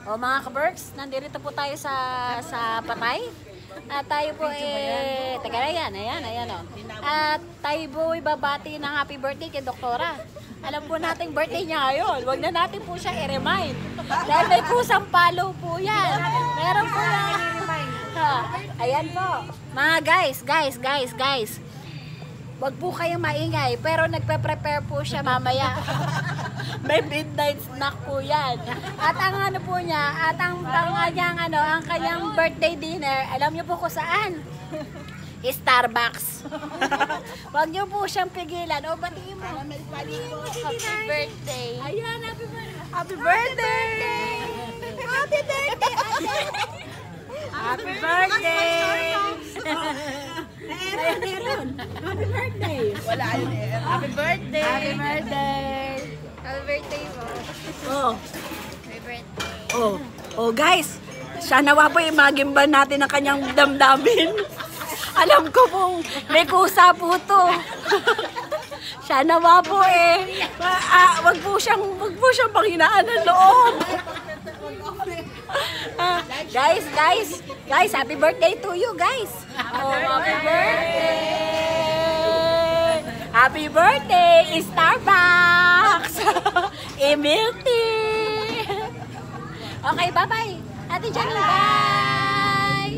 O mga ka-Berks, nandito po tayo sa Patay. At tayo po teka na yan, ayan o. At tayo po ibabati ng happy birthday kay Doktora. Alam po nating birthday niya ngayon. Huwag na natin po siya i-remind. Dahil may kusang follow po yan. Meron po yan. Ayan po. Mga guys. Huwag po kayong maingay, pero nagpe-prepare po siya mamaya. May midnight snack po yan. At ang ano po niya, at ang kanyang birthday dinner, alam niyo po kung saan? Starbucks. Huwag niyo po siyang pigilan. O, batiin mo. Happy birthday. Ayan, happy birthday. Happy birthday. Happy birthday. Happy birthday. Happy birthday. Wala yun eh. Happy birthday. Happy birthday. Happy birthday mo. Oh. Happy birthday. Oh guys. Siya nawa po imagimban natin ang kanyang damdamin. Alam ko pong may kusa po to. Siya nawa po wag po siyang panghinaan ng loob. Guys, happy birthday to you, guys. Oh, happy birthday. Happy birthday, Starbucks. Milk tea. Okay, bye-bye. Ate Jenny, bye.